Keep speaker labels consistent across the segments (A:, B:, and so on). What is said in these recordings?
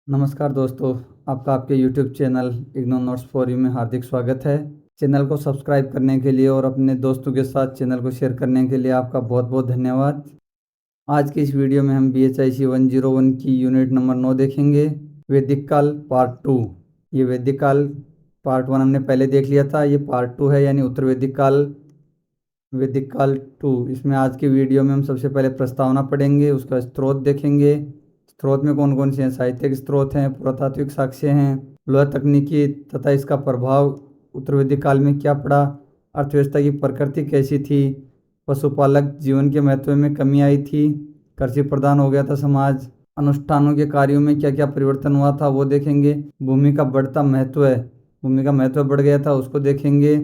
A: नमस्कार दोस्तों, आपका आपके YouTube channel IGNOU notes for you में हार्दिक स्वागत है। चैनल को सब्सक्राइब करने के लिए और अपने दोस्तों के साथ चैनल को शेयर करने के लिए आपका बहुत बहुत धन्यवाद। आज की इस वीडियो में हम BHIC 101 की यूनिट नंबर 9 देखेंगे, वैदिक काल पार्ट 2। ये वैदिक काल पार्ट 1 हमने पहले देख लिया था, ये पार्ट 2 है, यानी उत्तर वैदिक काल 2। इसमें आज की वीडियो में हम सबसे पहले प्रस्तावना पढ़ेंगे, उसका स्रोत देखेंगे। स्रोत में कौन कौन से हैं? साहित्यिक स्रोत हैं, पुरातात्विक साक्ष्य हैं, लोहा तकनीकी तथा इसका प्रभाव उत्तर वैदिक काल में क्या पड़ा, अर्थव्यवस्था की प्रकृति कैसी थी, पशुपालक जीवन के महत्व में कमी आई थी, कृषि प्रधान हो गया था समाज, अनुष्ठानों के कार्यों में क्या क्या परिवर्तन हुआ था वो देखेंगे। भूमि का बढ़ता महत्व है, भूमि का महत्व बढ़ गया था उसको देखेंगे।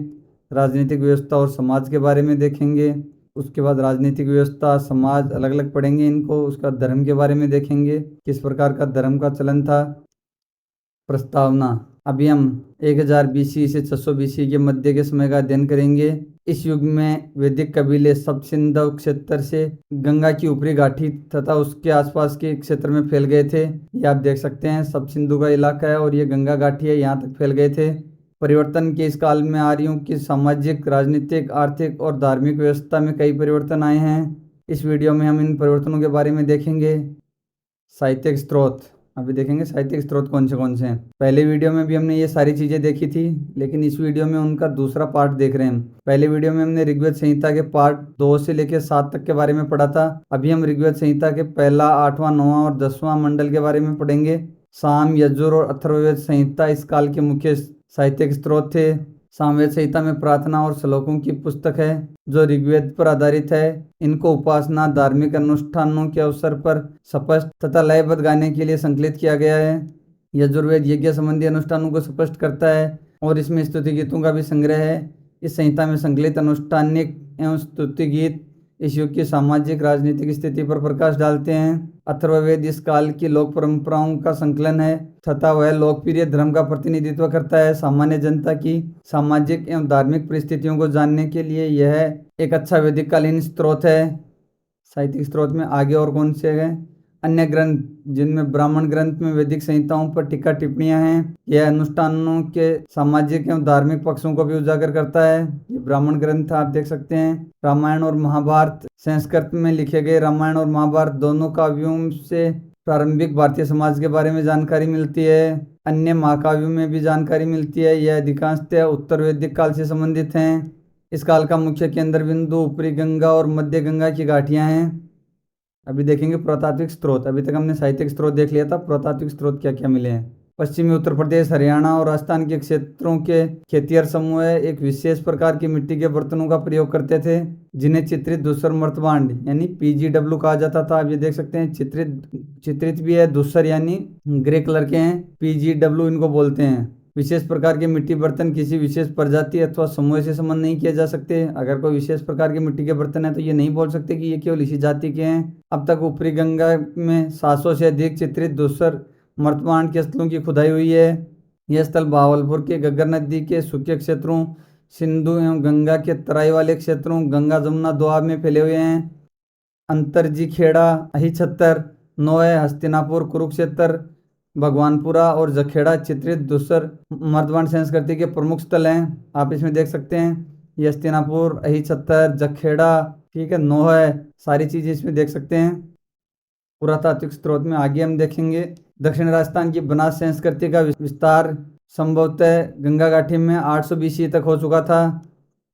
A: राजनीतिक व्यवस्था और समाज के बारे में देखेंगे। उसके बाद राजनीतिक व्यवस्था समाज अलग अलग पढ़ेंगे इनको। उसका धर्म के बारे में देखेंगे, किस प्रकार का धर्म का चलन था। प्रस्तावना, अभी हम 1000 BC से 600 BC के मध्य के समय का अध्ययन करेंगे। इस युग में वैदिक कबीले सब सिंधु क्षेत्र से गंगा की ऊपरी घाटी तथा उसके आसपास के क्षेत्र में फैल गए थे। ये आप देख सकते हैं, सब सिंधु का इलाका है और ये गंगा घाटी है, यहाँ तक फैल गए थे। परिवर्तन के इस काल में आर्यों की सामाजिक, राजनीतिक, आर्थिक और धार्मिक व्यवस्था में कई परिवर्तन आए हैं। इस वीडियो में हम इन परिवर्तनों के बारे में देखेंगे। साहित्यिक स्रोत, अभी देखेंगे साहित्यिक स्रोत कौन से हैं। पहले वीडियो में भी हमने ये सारी चीज़ें देखी थी, लेकिन इस वीडियो में उनका दूसरा पार्ट देख रहे हैं हम। पहले वीडियो में हमने ऋग्वेद संहिता के पार्ट 2 से लेकर 7 तक के बारे में पढ़ा था। अभी हम ऋग्वेद संहिता के पहला, 8वां, 9वां और 10वां मंडल के बारे में पढ़ेंगे। साम, यजुर और अथर्ववेद संहिता इस काल के मुख्य साहित्यिक स्रोत थे। सामवेद संहिता में प्रार्थना और श्लोकों की पुस्तक है जो ऋग्वेद पर आधारित है। इनको उपासना, धार्मिक अनुष्ठानों के अवसर पर स्पष्ट तथा लयबद्ध गाने के लिए संकलित किया गया है। यजुर्वेद यज्ञ संबंधी अनुष्ठानों को स्पष्ट करता है और इसमें स्तुति गीतों का भी संग्रह है। इस संहिता में संकलित अनुष्ठानिक एवं स्तुति गीत इस युग की सामाजिक राजनीतिक स्थिति पर प्रकाश डालते हैं। अथर्ववेद इस काल की लोक परंपराओं का संकलन है तथा वह लोकप्रिय धर्म का प्रतिनिधित्व करता है। सामान्य जनता की सामाजिक एवं धार्मिक परिस्थितियों को जानने के लिए यह एक अच्छा वैदिक कालीन स्रोत है। साहित्यिक स्रोत में आगे और कौन से हैं? अन्य ग्रंथ, जिनमें ब्राह्मण ग्रंथ में वैदिक संहिताओं पर टीका टिप्पणियां हैं। यह अनुष्ठानों के सामाजिक एवं धार्मिक पक्षों को भी उजागर करता है। ये ब्राह्मण ग्रंथ आप देख सकते हैं। रामायण और महाभारत, संस्कृत में लिखे गए रामायण और महाभारत दोनों काव्यों से प्रारंभिक भारतीय समाज के बारे में जानकारी मिलती है। अन्य महाकाव्यों में भी जानकारी मिलती है। यह अधिकांशतः उत्तर वैदिक काल से संबंधित हैं। इस काल का मुख्य केंद्र बिंदु ऊपरी गंगा और मध्य गंगा की घाटियां हैं। अभी देखेंगे पुरातात्विक स्रोत। अभी तक हमने साहित्यिक स्रोत देख लिया था, पुरातात्विक स्रोत क्या क्या मिले हैं। पश्चिमी उत्तर प्रदेश, हरियाणा और राजस्थान के क्षेत्रों के खेतिहर समूह एक विशेष प्रकार की मिट्टी के बर्तनों का प्रयोग करते थे जिन्हें चित्रित धूसर मर्तबांड यानी PGW कहा जाता था। आप ये देख सकते हैं, चित्रित भी है, धूसर यानी ग्रे कलर के हैं, PGW इनको बोलते हैं। विशेष प्रकार के मिट्टी बर्तन किसी विशेष प्रजाति अथवा समूह से संबंध नहीं किए जा सकते। अगर कोई विशेष प्रकार के मिट्टी के बर्तन है तो ये नहीं बोल सकते कि ये केवल इसी जाति के हैं। अब तक ऊपरी गंगा में 700 से अधिक चित्रित धूसर मर्तबांड के स्थलों की खुदाई हुई है। यह स्थल भावलपुर के घग्गर नदी के सूखे क्षेत्रों, सिंधु एवं गंगा के तराई वाले क्षेत्रों, गंगा जमुना दोआब में फैले हुए हैं। अंतरजी खेड़ा, अहिछत्तर, नोए, हस्तिनापुर, कुरुक्षेत्र, भगवानपुरा और जखेड़ा चित्रित धूसर मर्दबान संस्कृति के प्रमुख स्थल हैं। आप इसमें देख सकते हैं, ये हस्तिनापुर, अहिछत्तर, जखेड़ा, ठीक है, नोहे, सारी चीज़ें इसमें देख सकते हैं। पुरातात्विक स्रोत में आगे हम देखेंगे दक्षिण राजस्थान की बनास संस्कृति का विस्तार संभवतः गंगा घाटी में 800 BC तक हो चुका था।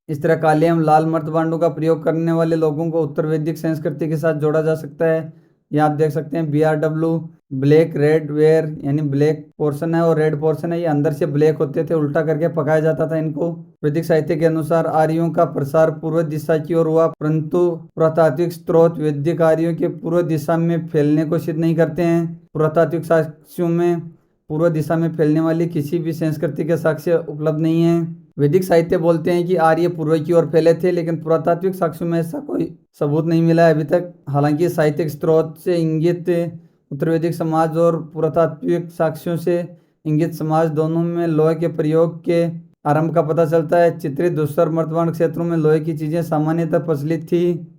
A: इस तरह काले एवं लाल मर्तबांडों का प्रयोग करने वाले लोगों को उत्तर वैदिक संस्कृति के साथ जोड़ा जा सकता है। ये आप देख सकते हैं, BRW, ब्लैक रेड वेयर यानी ब्लैक पोर्शन है और रेड पोर्शन है। ये अंदर से ब्लैक होते थे, उल्टा करके पकाया जाता था इनको। वैदिक साहित्य के अनुसार आर्यों का प्रसार पूर्व दिशा की ओर हुआ, परंतु पुरातात्विक स्रोत वैदिक आर्यों के पूर्व दिशा में फैलने को सिद्ध नहीं करते हैं। पुरातात्विक साक्ष्यों में पूर्व दिशा में फैलने वाली किसी भी संस्कृति के साक्ष्य उपलब्ध नहीं है। वैदिक साहित्य बोलते हैं कि आर्य पूर्व की ओर फैले थे, लेकिन पुरातात्विक साक्ष्यों में ऐसा कोई सबूत नहीं मिला है अभी तक। हालांकि साहित्यिक स्रोत से इंगित उत्तर वैदिक समाज और पुरातात्विक साक्ष्यों से इंगित समाज दोनों में लोहे के प्रयोग के आरंभ का पता चलता है। चित्रित धूसर मर्तबान क्षेत्रों में लोहे की चीजें सामान्यतः प्रचलित थी।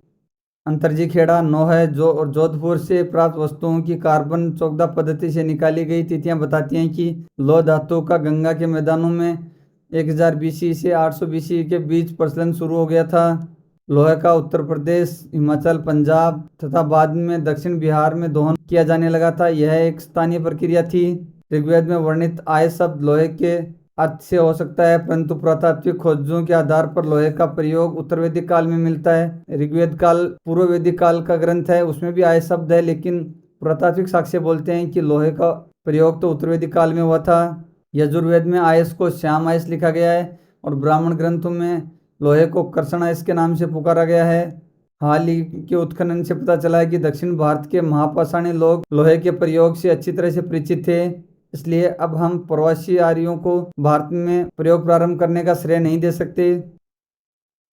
A: अंतर्जी खेड़ा नौ है जो और जोधपुर से प्राप्त वस्तुओं की कार्बन 14 पद्धति से निकाली गई तिथियां बताती हैं कि लौह धातु का गंगा के मैदानों में 1000 बीसी से 800 बीसी के बीच प्रचलन शुरू हो गया था। लोहे का उत्तर प्रदेश, हिमाचल, पंजाब तथा बाद में दक्षिण बिहार में दोहन किया जाने लगा था। यह एक स्थानीय प्रक्रिया थी। ऋग्वेद में वर्णित आय शब्द लोहे के अर्थ से हो सकता है, परंतु पुरातात्विक खोजों के आधार पर लोहे का प्रयोग उत्तर वैदिक काल में मिलता है। ऋग्वेद काल पूर्व वैदिक काल का ग्रंथ है, उसमें भी आय शब्द है, लेकिन पुरातात्विक साक्ष्य बोलते हैं कि लोहे का प्रयोग तो उत्तर वैदिक काल में हुआ था। यजुर्वेद में आयस को श्याम आयस लिखा गया है और ब्राह्मण ग्रंथों में लोहे को कर्षण आयस के नाम से पुकारा गया है। हाल ही के उत्खनन से पता चला है कि दक्षिण भारत के महापाषाणी लोग लोहे के प्रयोग से अच्छी तरह से परिचित थे, इसलिए अब हम प्रवासी आर्यों को भारत में प्रयोग प्रारंभ करने का श्रेय नहीं दे सकते।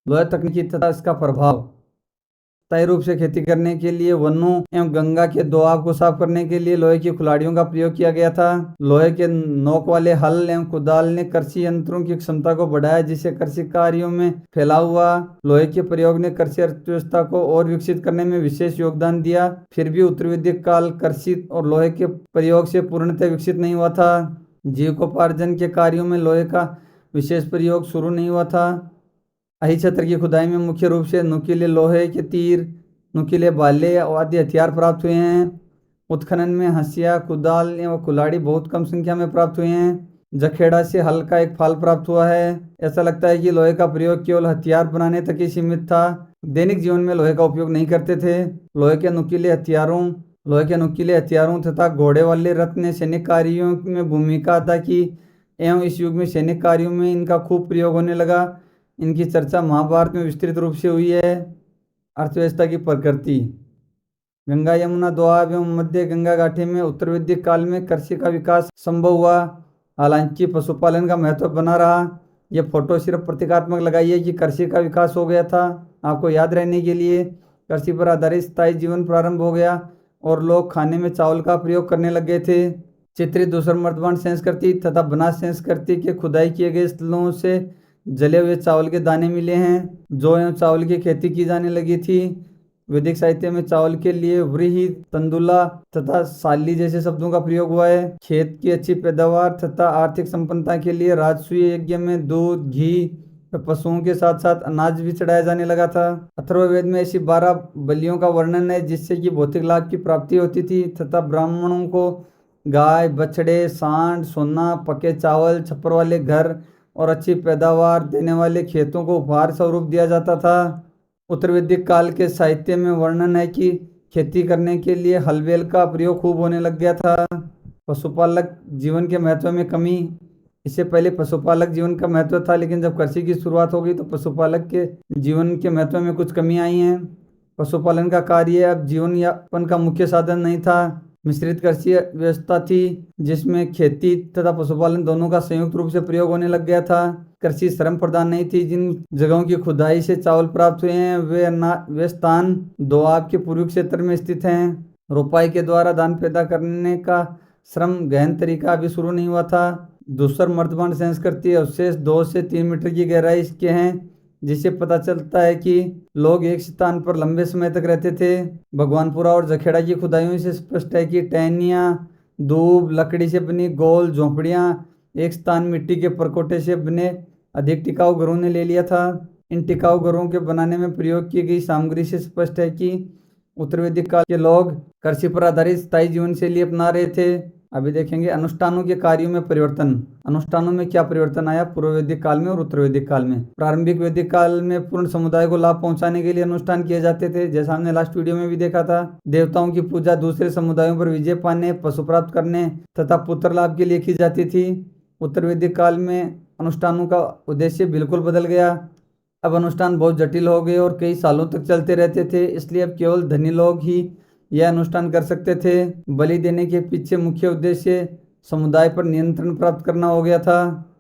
A: लोहे तकनीकी तथा इसका प्रभाव। स्थायी रूप से खेती करने के लिए वनों एवं गंगा के दोआब को साफ करने के लिए लोहे की कुल्हाड़ियों का प्रयोग किया गया था। लोहे के नोक वाले हल एवं कुदाल ने कृषि यंत्रों की क्षमता को बढ़ाया, जिससे कृषि कार्यों में फैलाव हुआ। लोहे के प्रयोग ने कृषि अर्थव्यवस्था को और विकसित करने में विशेष योगदान दिया। फिर भी उत्तर वैदिक काल कृषि और लोहे के प्रयोग से पूर्णतः विकसित नहीं हुआ था। जीविकोपार्जन के कार्यों में लोहे का विशेष प्रयोग शुरू नहीं हुआ था। अहि क्षेत्र की खुदाई में मुख्य रूप से नुकीले लोहे के तीर, नुकीले भाले आदि हथियार प्राप्त हुए हैं। उत्खनन में हंसिया, कुदाल एवं कुल्हाड़ी बहुत कम संख्या में प्राप्त हुए हैं। जखेड़ा से हल का एक फाल प्राप्त हुआ है। ऐसा लगता है कि लोहे का प्रयोग केवल हथियार बनाने तक ही सीमित था, दैनिक जीवन में लोहे का उपयोग नहीं करते थे। लोहे के नुकीले हथियारों तथा घोड़े वाले रथ ने सैनिक कार्यों में भूमिका अदा की एवं इस युग में सैनिक कार्यों में इनका खूब प्रयोग होने लगा। इनकी चर्चा महाभारत में विस्तृत रूप से हुई है। अर्थव्यवस्था की प्रकृति। गंगा यमुना दोआब एवं मध्य गंगा घाटी में उत्तर वैदिक काल में कृषि का विकास संभव हुआ, हालांकि पशुपालन का महत्व बना रहा। यह फोटो सिर्फ प्रतीकात्मक लगाई है कि कृषि का विकास हो गया था। आपको याद रहने के लिए कृषि पर आधारित स्थायी जीवन प्रारंभ हो गया और लोग खाने में चावल का प्रयोग करने लग गए थे। चित्रित दूसर मर्दबान संस्कृति तथा बनास संस्कृति के खुदाई किए गए स्थलों से जले हुए चावल के दाने मिले हैं, जो एवं चावल की खेती की जाने लगी थी। वैदिक साहित्य में चावल के लिए व्रीहि, तंदुला तथा साली जैसे शब्दों का प्रयोग हुआ है। खेत की अच्छी पैदावार तथा आर्थिक संपन्नता के लिए राजसूय यज्ञ में दूध, घी, पशुओं के साथ साथ अनाज भी चढ़ाया जाने लगा था। अथर्ववेद में ऐसी 12 बलियों का वर्णन है जिससे कि भौतिक लाभ की प्राप्ति होती थी तथा ब्राह्मणों को गाय, बछड़े, सांड, सोना, पके चावल, छप्पर वाले घर और अच्छी पैदावार देने वाले खेतों को उपहार स्वरूप दिया जाता था। उत्तर वैदिक काल के साहित्य में वर्णन है कि खेती करने के लिए हलबेल का प्रयोग खूब होने लग गया था। पशुपालक जीवन के महत्व में कमी। इससे पहले पशुपालक जीवन का महत्व था, लेकिन जब कृषि की शुरुआत हो गई तो पशुपालक के जीवन के महत्व में कुछ कमी आई है। पशुपालन का कार्य अब जीवन यापन का मुख्य साधन नहीं था। मिश्रित कृषि व्यवस्था थी जिसमें खेती तथा पशुपालन दोनों का संयुक्त रूप से प्रयोग होने लग गया था। कृषि श्रम प्रधान नहीं थी। जिन जगहों की खुदाई से चावल प्राप्त हुए हैं वे स्थान दोआब के पूर्वी क्षेत्र में स्थित हैं। रोपाई के द्वारा धान पैदा करने का श्रम गहन तरीका अभी शुरू नहीं हुआ था। दूसर मर्दबान संस्कृति अवशेष 2 से 3 मीटर की गहराई के हैं, जिससे पता चलता है कि लोग एक स्थान पर लंबे समय तक रहते थे। भगवानपुरा और जखेड़ा की खुदाइयों से स्पष्ट है कि टहनियाँ, दूब, लकड़ी से बनी गोल झोंपड़ियाँ एक स्थान मिट्टी के परकोटे से बने अधिक टिकाऊ घरों ने ले लिया था। इन टिकाऊ घरों के बनाने में प्रयोग की गई सामग्री से स्पष्ट है कि उत्तर वैदिक काल के लोग कृषि पर आधारित स्थायी जीवन शैली अपना रहे थे। अभी देखेंगे अनुष्ठानों के कार्यों में परिवर्तन। अनुष्ठानों में क्या परिवर्तन आया पूर्व वैदिक काल में और उत्तर वैदिक काल में। प्रारंभिक वैदिक काल में पूर्ण समुदाय को लाभ पहुंचाने के लिए अनुष्ठान किए जाते थे, जैसा हमने लास्ट वीडियो में भी देखा था। देवताओं की पूजा दूसरे समुदायों पर विजय पाने, पशु प्राप्त करने तथा पुत्र लाभ के लिए की जाती थी। उत्तर वैदिक काल में अनुष्ठानों का उद्देश्य बिल्कुल बदल गया। अब अनुष्ठान बहुत जटिल हो गए और कई सालों तक चलते रहते थे, इसलिए अब केवल धनी लोग ही यह अनुष्ठान कर सकते थे। बलि देने के पीछे मुख्य उद्देश्य समुदाय पर नियंत्रण प्राप्त करना हो गया था।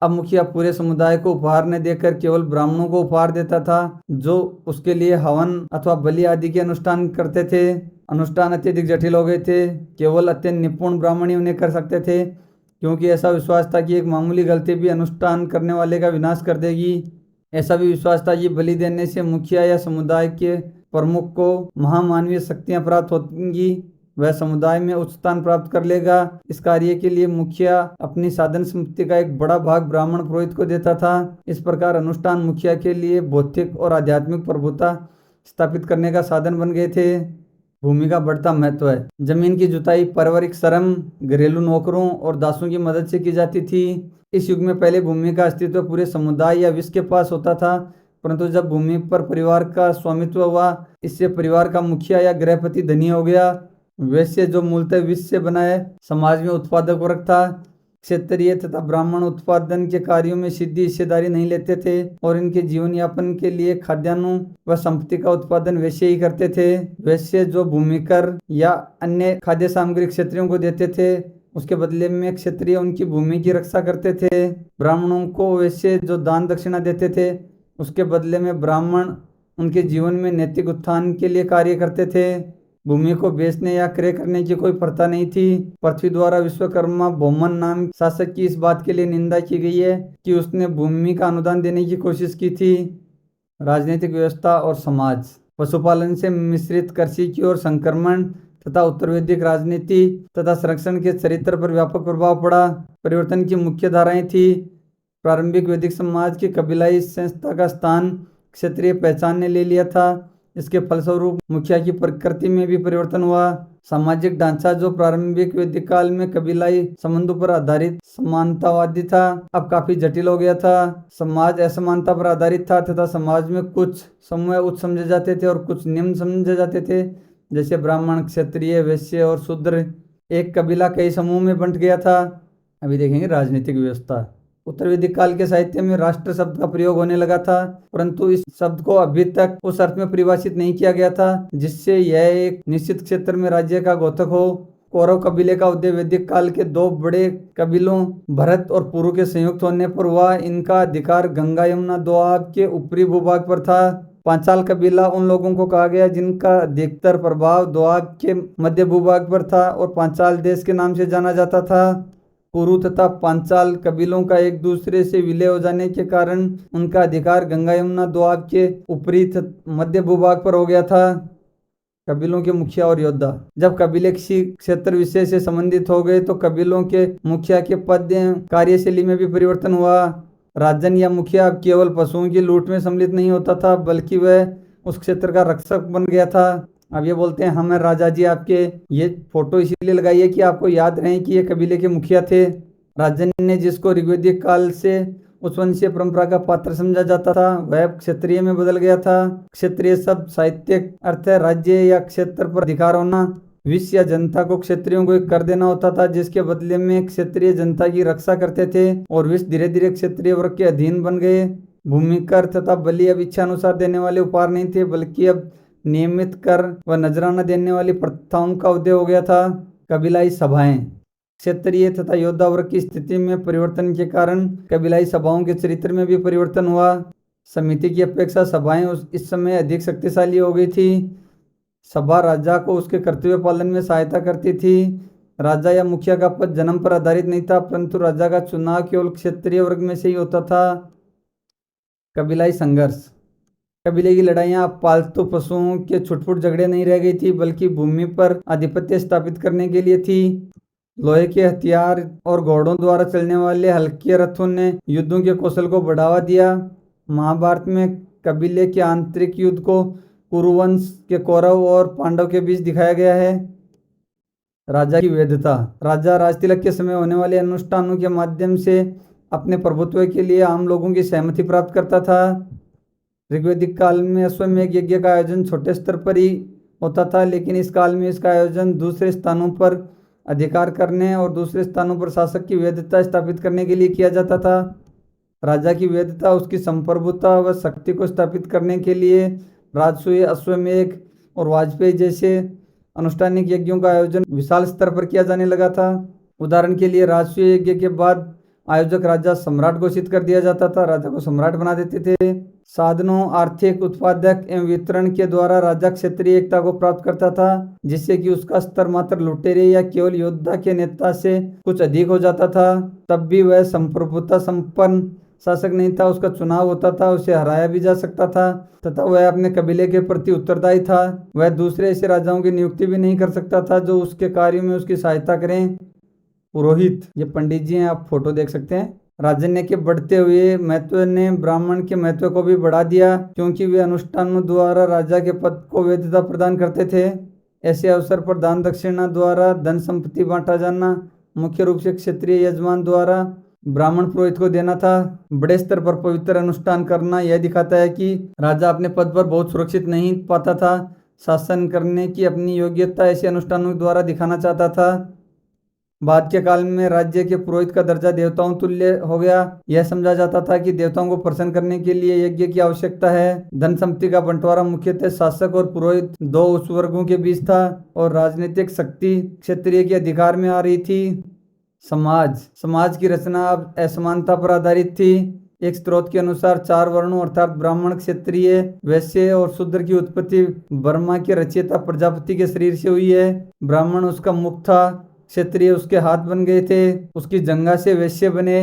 A: अब मुखिया पूरे समुदाय को उपहार न देकर केवल ब्राह्मणों को उपहार देता था, जो उसके लिए हवन अथवा बलि आदि के अनुष्ठान करते थे। अनुष्ठान अत्यधिक जटिल हो गए थे, केवल अत्यंत निपुण ब्राह्मण ही उन्हें कर सकते थे, क्योंकि ऐसा विश्वास था कि एक मामूली गलती भी अनुष्ठान करने वाले का विनाश कर देगी। ऐसा भी विश्वास था कि बलि देने से मुखिया या समुदाय के प्रमुख को महामानवीय शक्तियां प्राप्त होंगी, वह समुदाय में उच्च स्थान प्राप्त कर लेगा। इस कार्य के लिए मुखिया अपनी साधन संपत्ति का एक बड़ा भाग ब्राह्मण पुरोहित को देता था। इस प्रकार अनुष्ठान मुखिया के लिए भौतिक और आध्यात्मिक प्रभुता स्थापित करने का साधन बन गए थे। भूमि का बढ़ता महत्व है। जमीन की जुताई पारिवारिक श्रम, घरेलू नौकरों और दासों की मदद से की जाती थी। इस युग में पहले भूमि का अस्तित्व पूरे समुदाय या विश्व के पास होता था, परंतु जब भूमि पर परिवार का स्वामित्व हुआ, इससे परिवार का मुखिया या गृहपति धनी हो गया। वैश्य, जो मूलतः विश्व से बना है, समाज में उत्पादक वर्ग था। क्षेत्रीय तथा ब्राह्मण उत्पादन के कार्यों में सीधी हिस्सेदारी नहीं लेते थे और इनके जीवन यापन के लिए खाद्यान्नों व संपत्ति का उत्पादन वैश्य ही करते थे। वैश्य जो भूमि कर या अन्य खाद्य सामग्री क्षत्रियों को देते थे, उसके बदले में क्षत्रिय उनकी भूमि की रक्षा करते थे। ब्राह्मणों को वैश्य जो दान दक्षिणा देते थे, उसके बदले में ब्राह्मण उनके जीवन में नैतिक उत्थान के लिए कार्य करते थे। भूमि को बेचने या क्रय करने की कोई प्रथा नहीं थी। पृथ्वी द्वारा विश्वकर्मा भौमन नाम शासक की इस बात के लिए निंदा की गई है कि उसने भूमि का अनुदान देने की कोशिश की थी। राजनीतिक व्यवस्था और समाज। पशुपालन से मिश्रित कृषि की ओर संक्रमण तथा उत्तर वैदिक राजनीति तथा संरक्षण के चरित्र पर व्यापक प्रभाव पड़ा। परिवर्तन की मुख्य धाराएं थी। प्रारंभिक वैदिक समाज की कबीलाई संस्था का स्थान क्षेत्रीय पहचान ने ले लिया था। इसके फलस्वरूप मुखिया की प्रकृति में भी परिवर्तन हुआ। सामाजिक ढांचा, जो प्रारंभिक वैदिक काल में कबीलाई संबंधों पर आधारित समानतावादी था, अब काफी जटिल हो गया था। समाज असमानता पर आधारित था तथा समाज में कुछ समूह उच्च समझे जाते थे और कुछ निम्न समझे जाते थे, जैसे ब्राह्मण, क्षत्रिय, वैश्य और शूद्र। एक कबीला कई समूह में बंट गया था। अभी देखेंगे राजनीतिक व्यवस्था। उत्तर वैदिक काल के साहित्य में राष्ट्र शब्द का प्रयोग होने लगा था, परंतु इस शब्द को अभी तक उस अर्थ में परिभाषित नहीं किया गया था जिससे यह एक निश्चित क्षेत्र में राज्य का घोषक हो। कौरव कबीले का उदय वैदिक काल के दो बड़े कबीलों भरत और पुरु के संयुक्त होने पर हुआ। इनका अधिकार गंगा यमुना दोआब के ऊपरी भूभाग पर था। पांचाल कबीला उन लोगों को कहा गया जिनका अधिकतर प्रभाव दोआब के मध्य भूभाग पर था और पांचाल देश के नाम से जाना जाता था। पुरु तथा पांचाल कबीलों का एक दूसरे से विलय हो जाने के कारण उनका अधिकार गंगा यमुना दोआब के ऊपरी मध्य भूभाग पर हो गया था। कबीलों के मुखिया और योद्धा। जब कबीले किसी क्षेत्र विशेष से संबंधित हो गए तो कबीलों के मुखिया के पद कार्यशैली में भी परिवर्तन हुआ। राजन या मुखिया अब केवल पशुओं की लूट में सम्मिलित नहीं होता था, बल्कि वह उस क्षेत्र का रक्षक बन गया था। अब ये बोलते हैं, हम राजा जी आपके। ये फोटो इसीलिए लगाई है कि आपको याद रहे कि ये कबीले के मुखिया थे। राजन ने जिसको ऋग्वैदिक काल से उस वंशीय परंपरा का पात्र समझा जाता था, वह क्षत्रिय में बदल गया था। क्षत्रिय शब्द साहित्यिक अर्थ है राज्य या क्षेत्र पर अधिकार होना। विश्व या जनता को क्षत्रियों को एक कर देना होता था, जिसके बदले में क्षत्रिय जनता की रक्षा करते थे और विश्व धीरे धीरे क्षत्रिय वर्ग के अधीन बन गए। भूमि कर तथा बलि अब इच्छा अनुसार देने वाले उपहार नहीं थे, बल्कि अब नियमित कर व नजराना देने वाली प्रथाओं का उदय हो गया था। कबीलाई सभाएं। क्षेत्रीय तथा योद्धा वर्ग की स्थिति में परिवर्तन के कारण कबीलाई सभाओं के चरित्र में भी परिवर्तन हुआ। समिति की अपेक्षा सभाएं इस समय अधिक शक्तिशाली हो गई थी। सभा राजा को उसके कर्तव्य पालन में सहायता करती थी। राजा या मुखिया का पद जन्म पर आधारित नहीं था, परंतु राजा का चुनाव केवल क्षेत्रीय वर्ग में से ही होता था। कबीलाई संघर्ष। कबीले की लड़ाइयाँ अब पालतू पशुओं के छुटपुट झगड़े नहीं रह गई थी, बल्कि भूमि पर आधिपत्य स्थापित करने के लिए थी। लोहे के हथियार और घोड़ों द्वारा चलने वाले हल्के रथों ने युद्धों के कौशल को बढ़ावा दिया। महाभारत में कबीले के आंतरिक युद्ध को कुरुवंश के कौरव और पांडव के बीच दिखाया गया है। राजा की वैधता। राजा राजतिलक के समय होने वाले अनुष्ठानों के माध्यम से अपने प्रभुत्व के लिए आम लोगों की सहमति प्राप्त करता था। ऋग्वैदिक काल में अश्वमेध यज्ञ का आयोजन छोटे स्तर पर ही होता था, लेकिन इस काल में इसका आयोजन दूसरे स्थानों पर अधिकार करने और दूसरे स्थानों पर शासक की वैधता स्थापित करने के लिए किया जाता था। राजा की वैधता उसकी संप्रभुता व शक्ति को स्थापित करने के लिए राजसूय, अश्वमेध और वाजपेयी जैसे अनुष्ठानिक यज्ञों का आयोजन विशाल स्तर पर किया जाने लगा था। उदाहरण के लिए राजसूय यज्ञ के बाद आयोजक राजा सम्राट घोषित कर दिया जाता था। राजा को सम्राट बना देते थे। साधनों, आर्थिक, उत्पादक एवं वितरण के द्वारा राजा क्षेत्रीय एकता को प्राप्त करता था, जिससे कि उसका स्तर मात्र लुटेरे या केवल योद्धा के नेता से कुछ अधिक हो जाता था। तब भी वह संप्रभुता संपन्न शासक नहीं था उसका चुनाव होता था, उसे हराया भी जा सकता था तथा वह अपने कबीले के प्रति उत्तरदायी था। वह दूसरे ऐसे राजाओं की नियुक्ति भी नहीं कर सकता था जो उसके कार्यों में उसकी सहायता करें। पुरोहित, ये पंडित जी हैं, आप फोटो देख सकते हैं। राजन्य के बढ़ते हुए महत्व ने ब्राह्मण के महत्व को भी बढ़ा दिया, क्योंकि वे अनुष्ठानों द्वारा राजा के पद को वैधता प्रदान करते थे। ऐसे अवसर पर दान दक्षिणा द्वारा धन संपत्ति बांटा जाना मुख्य रूप से क्षत्रिय यजमान द्वारा ब्राह्मण पुरोहित को देना था। बड़े स्तर पर पवित्र अनुष्ठान करना यह दिखाता है कि राजा अपने पद पर बहुत सुरक्षित नहीं पाता था, शासन करने की अपनी योग्यता ऐसे अनुष्ठानों द्वारा दिखाना चाहता था। बाद के काल में राज्य के पुरोहित का दर्जा देवताओं तुल्य हो गया। यह समझा जाता था कि देवताओं को प्रसन्न करने के लिए यज्ञ की आवश्यकता है। धन संपत्ति का बंटवारा मुख्यतः शासक और पुरोहित दो उस वर्गों के बीच था और राजनीतिक शक्ति क्षत्रिय के अधिकार में आ रही थी। समाज की रचना अब असमानता पर आधारित थी। एक स्रोत के अनुसार 4 वर्णों अर्थात ब्राह्मण, क्षत्रिय, वैश्य और शूद्र की उत्पत्ति ब्रह्मा के रचयिता प्रजापति के शरीर से हुई है। ब्राह्मण उसका मुख था, क्षत्रिय उसके हाथ बन गए थे, उसकी जंघा से वैश्य बने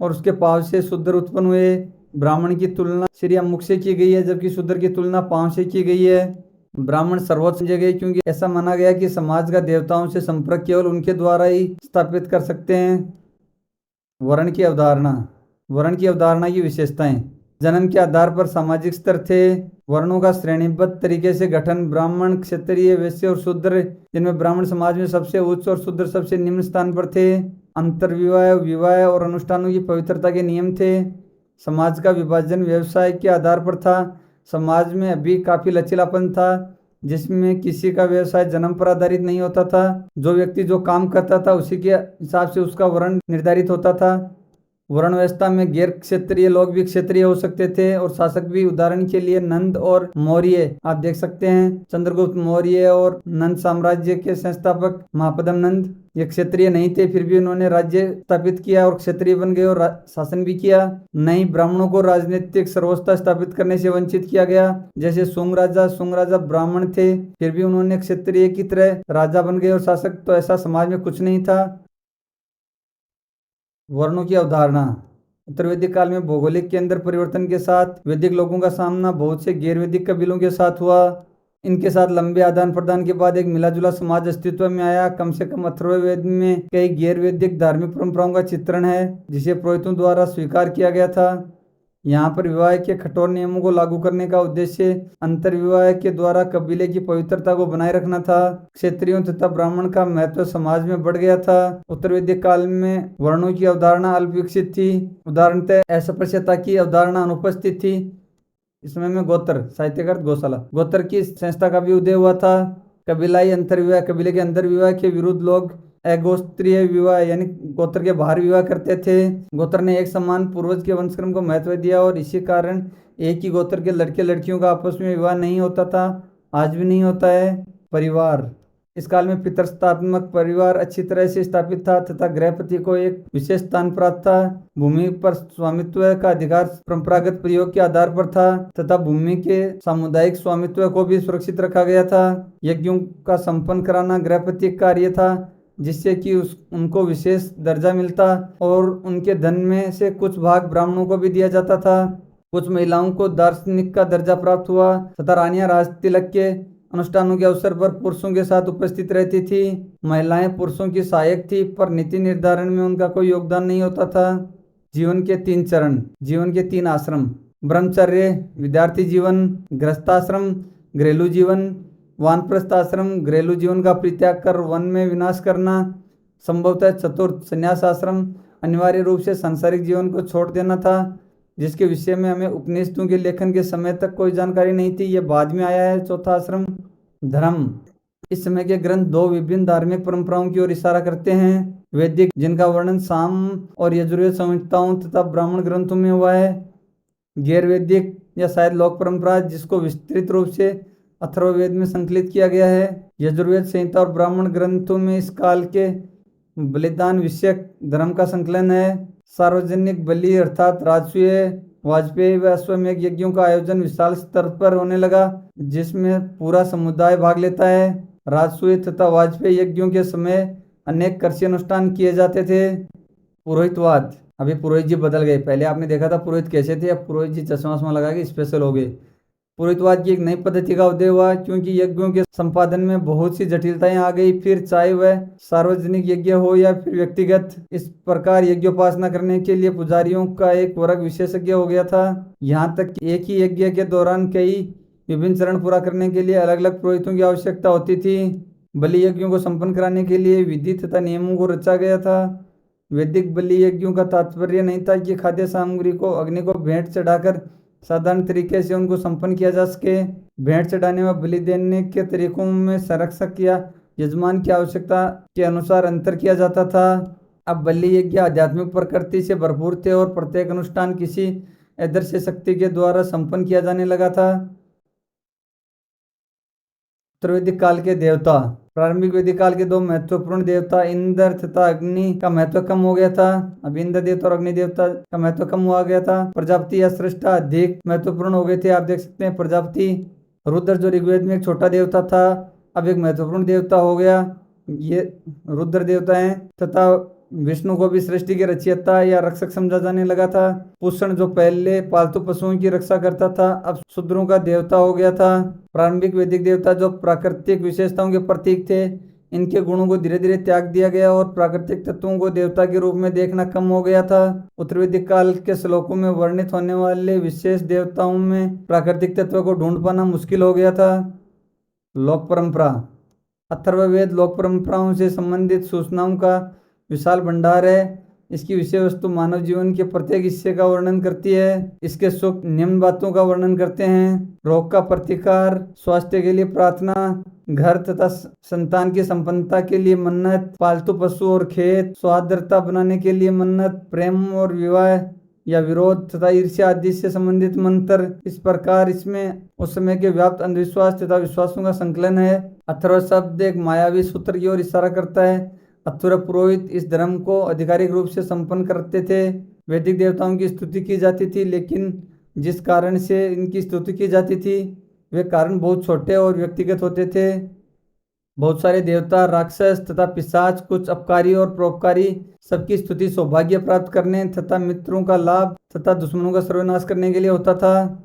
A: और उसके पांव से शूद्र उत्पन्न हुए। ब्राह्मण की तुलना सिर या मुख से की गई है, जबकि शूद्र की तुलना पांव से की गई है। ब्राह्मण सर्वोच्च समझे गए क्योंकि ऐसा माना गया कि समाज का देवताओं से संपर्क केवल उनके द्वारा ही स्थापित कर सकते हैं। वर्ण की अवधारणा की विशेषताएं। जन्म के आधार पर सामाजिक स्तर थे। वर्णों का श्रेणीबद्ध तरीके से गठन ब्राह्मण, क्षत्रिय, वैश्य और शूद्र, जिनमें ब्राह्मण समाज में सबसे उच्च और शूद्र सबसे निम्न स्थान पर थे। अंतर्विवाह, विवाह और अनुष्ठानों की पवित्रता के नियम थे। समाज का विभाजन व्यवसाय के आधार पर था। समाज में अभी काफी लचीलापन था, जिसमें किसी का व्यवसाय जन्म पर आधारित नहीं होता था। जो व्यक्ति जो काम करता था उसी के हिसाब से उसका वर्ण निर्धारित होता था। वर्ण व्यवस्था में गैर क्षत्रिय लोग भी क्षत्रिय हो सकते थे और शासक भी। उदाहरण के लिए नंद और मौर्य आप देख सकते हैं। चंद्रगुप्त मौर्य और नंद साम्राज्य के संस्थापक महापद्म नंद, ये क्षत्रिय नहीं थे, फिर भी उन्होंने राज्य स्थापित किया और क्षत्रिय बन गए और शासन भी किया। नहीं, ब्राह्मणों को राजनीतिक सर्वोच्चता स्थापित करने से वंचित किया गया। जैसे शुंग राजा ब्राह्मण थे, फिर भी उन्होंने क्षत्रिय की तरह राजा बन गए और शासक। तो ऐसा समाज में कुछ नहीं था। वर्णों की अवधारणा। उत्तर वैदिक काल में भौगोलिक के अंदर परिवर्तन के साथ वैदिक लोगों का सामना बहुत से गैर वैदिक कबीलों के साथ हुआ। इनके साथ लंबे आदान प्रदान के बाद एक मिलाजुला समाज अस्तित्व में आया। कम से कम अथर्ववेद में कई गैर वैदिक धार्मिक परंपराओं का चित्रण है, जिसे पुरोहितों द्वारा स्वीकार किया गया था। यहाँ पर विवाह के कठोर नियमों को लागू करने का उद्देश्य अंतर्विवाह के द्वारा कबीले की पवित्रता को बनाए रखना था। क्षत्रियों तथा ब्राह्मण का महत्व समाज में बढ़ गया था। उत्तर वैदिक काल में वर्णों की अवधारणा अल्प विकसित थी। उदाहरणतः अस्पृश्यता की अवधारणा अनुपस्थित थी। इस समय में गोत्र, साहित्यकार गौशाला, गोत्र की संस्था का भी उदय हुआ था। कबीलाई अंतर्विवाह, कबीले के अंदर विवाह के विरुद्ध लोग अगोस्त्रीय विवाह यानी गोत्र के बाहर विवाह करते थे। गोत्र ने एक समान पूर्वज के वंशक्रम को महत्व दिया और इसी कारण एक ही गोत्र के लड़के लड़कियों का आपस में विवाह नहीं होता था, आज भी नहीं होता है। परिवार। इस काल में पितृसत्तात्मक परिवार अच्छी तरह से स्थापित था तथा गृहपति को एक विशेष स्थान प्राप्त था। भूमि पर स्वामित्व का अधिकार परंपरागत प्रयोग के आधार पर था तथा भूमि के सामुदायिक स्वामित्व को भी सुरक्षित रखा गया था। यज्ञों का संपन्न कराना गृहपति का कार्य था, जिससे कि उनको विशेष दर्जा मिलता और उनके धन में से कुछ भाग ब्राह्मणों को भी दिया जाता था। कुछ महिलाओं को दार्शनिक का दर्जा प्राप्त हुआ तथा रानियां राज तिलक के अनुष्ठानों के अवसर पर पुरुषों के साथ उपस्थित रहती थी। महिलाएं पुरुषों की सहायक थी, पर नीति निर्धारण में उनका कोई योगदान नहीं होता था। जीवन के 3 चरण, जीवन के 3 आश्रम, ब्रह्मचर्य, विद्यार्थी जीवन, गृहस्थाश्रम, घरेलू जीवन। वानप्रस्थ आश्रम, घरेलू जीवन का परित्याग कर वन में विनाश करना। संभवतः चतुर्थ संन्यास आश्रम, अनिवार्य रूप से सांसारिक जीवन को छोड़ देना था, जिसके विषय में हमें उपनिषदों के लेखन के समय तक कोई जानकारी नहीं थी, यह बाद में आया है। चौथा आश्रम धर्म। इस समय के ग्रंथ 2 विभिन्न धार्मिक परंपराओं की ओर इशारा करते हैं। वैदिक, जिनका वर्णन साम और यजुर्वेद संहिताओं तथा ब्राह्मण ग्रंथों में हुआ है। गैर वैदिक या शायद लोक परंपरा, जिसको विस्तृत रूप से अथर्ववेद में संकलित किया गया है। यजुर्वेद संहिता और ब्राह्मण ग्रंथों में इस काल के बलिदान विषयक धर्म का संकलन है। सार्वजनिक बलि अर्थात राजसूय, वाजपेयी व अश्वमेध यज्ञों का आयोजन विशाल स्तर पर होने लगा, जिसमें पूरा समुदाय भाग लेता है। राजसूय तथा वाजपेयी यज्ञों के समय अनेक कृषि अनुष्ठान किए जाते थे। पुरोहितवाद। अभी पुरोहित जी बदल गए। पहले आपने देखा था पुरोहित कैसे थे, अब पुरोहित जी चश्मा वश्मा लगा के स्पेशल हो गए। पुरोहितवाद की एक नई पद्धति का उदय हुआ, क्योंकि यज्ञों के संपादन में बहुत सी जटिलताएं आ गई। फिर चाहे वह सार्वजनिक यज्ञ हो या फिर व्यक्तिगत, इस प्रकार यज्ञोपासना करने के लिए पुजारियों का एक वर्ग विशेषज्ञ हो गया था। यहाँ तक कि एक ही यज्ञ के दौरान कई विभिन्न चरण पूरा करने के लिए अलग अलग पुरोहितों की आवश्यकता होती थी। बलि यज्ञों को संपन्न कराने के लिए विधि तथा नियमों को रचा गया था। वैदिक बलि यज्ञों का तात्पर्य नहीं था कि खाद्य सामग्री को अग्नि को भेंट चढ़ाकर साधारण तरीके से उनको संपन्न किया जा सके। भेंट चढ़ाने व बलि देने के तरीकों में संरक्षक या यजमान की आवश्यकता के अनुसार अंतर किया जाता था। अब बलि यज्ञ आध्यात्मिक प्रकृति से भरपूर थे और प्रत्येक अनुष्ठान किसी अदृश्य शक्ति के द्वारा संपन्न किया जाने लगा था। उत्तरवैदिक काल के देवता। प्रारंभिक वैदिक काल के दो महत्वपूर्ण देवता इंद्र तथा अग्नि का महत्व कम हो गया था। अब इंद्र देवता और अग्नि देवता का महत्व कम हुआ गया था। प्रजापति या सृष्टा अधिक महत्वपूर्ण हो गए थे। आप देख सकते हैं प्रजापति। रुद्र जो ऋग्वेद में एक छोटा देवता था, अब एक महत्वपूर्ण देवता हो गया। ये रुद्र देवता है। तथा विष्णु को भी सृष्टि के रचयिता या रक्षक समझा जाने लगा था। पुष्ण जो पहले पालतू पशुओं की रक्षा करता था, अब शूद्रों का देवता हो गया था। प्रारंभिक वैदिक देवता जो प्राकृतिक विशेषताओं के प्रतीक थे, इनके गुणों को धीरे धीरे त्याग दिया गया और प्राकृतिक तत्वों को देवता के रूप में देखना कम हो गया था। उत्तर वैदिक काल के श्लोकों में वर्णित होने वाले विशेष देवताओं में प्राकृतिक तत्वों को ढूंढ पाना मुश्किल हो गया था। लोक परंपरा। अथर्ववेद लोक परंपराओं से संबंधित सूचनाओं का विशाल भंडार है। इसकी विषय वस्तु मानव जीवन के प्रत्येक हिस्से का वर्णन करती है। इसके सुख निम्न बातों का वर्णन करते हैं: रोग का प्रतिकार, स्वास्थ्य के लिए प्रार्थना, घर तथा संतान की संपन्नता के लिए मन्नत, पालतू पशु और खेत, सौहार्दता बनाने के लिए मन्नत, प्रेम और विवाह या विरोध तथा ईर्ष्या आदि से संबंधित मंत्र। इस प्रकार इसमें उस समय के व्याप्त अंधविश्वास तथा विश्वासों का संकलन है। अथर्व शब्द एक मायावी सूत्र की ओर इशारा करता है। अथर्व पुरोहित इस धर्म को आधिकारिक रूप से संपन्न करते थे। वैदिक देवताओं की स्तुति की जाती थी, लेकिन जिस कारण से इनकी स्तुति की जाती थी वे कारण बहुत छोटे और व्यक्तिगत होते थे। बहुत सारे देवता, राक्षस तथा पिशाच, कुछ अपकारी और परोपकारी, सबकी स्तुति सौभाग्य प्राप्त करने तथा मित्रों का लाभ तथा दुश्मनों का सर्वनाश करने के लिए होता था।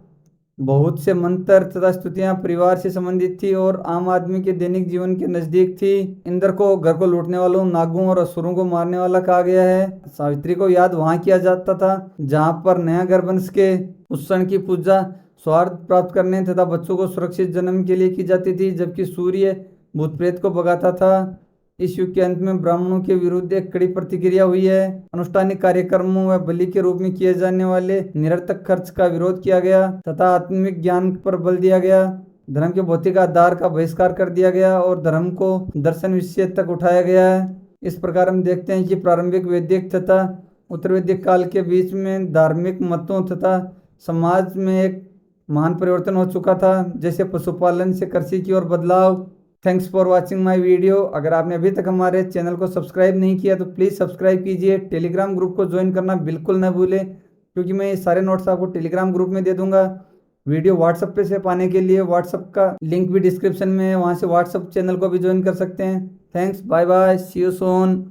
A: बहुत से मंत्र तथा स्तुतियां परिवार से संबंधित थी और आम आदमी के दैनिक जीवन के नजदीक थी। इंद्र को घर को लूटने वालों, नागों और असुरों को मारने वाला कहा गया है। सावित्री को याद वहां किया जाता था जहां पर नया घर बन सके। पुष्ण की पूजा स्वार्थ प्राप्त करने तथा बच्चों को सुरक्षित जन्म के लिए की जाती थी, जबकि सूर्य भूत प्रेत को भगाता था। इस युग के अंत में ब्राह्मणों के विरुद्ध एक कड़ी प्रतिक्रिया हुई है। अनुष्ठानिक कार्यक्रमों व बलि के रूप में किए जाने वाले निरर्थक खर्च का विरोध किया गया तथा आत्मिक ज्ञान पर बल दिया गया। धर्म के भौतिक आधार का बहिष्कार कर दिया गया और धर्म को दर्शन विषय तक उठाया गया है। इस प्रकार हम देखते हैं कि प्रारंभिक वैदिक तथा उत्तर वैदिक काल के बीच में धार्मिक मतों तथा समाज में एक महान परिवर्तन हो चुका था, जैसे पशुपालन से कृषि की ओर बदलाव। Thanks for watching my video. अगर आपने अभी तक हमारे चैनल को सब्सक्राइब नहीं किया तो प्लीज़ सब्सक्राइब कीजिए। टेलीग्राम ग्रुप को ज्वाइन करना बिल्कुल न भूलें, क्योंकि मैं ये सारे नोट्स आपको टेलीग्राम ग्रुप में दे दूंगा। वीडियो व्हाट्सएप पे से पाने के लिए व्हाट्सएप का लिंक भी डिस्क्रिप्शन में है, वहाँ से व्हाट्सएप चैनल को भी ज्वाइन कर सकते हैं। Thanks, bye bye, see you soon.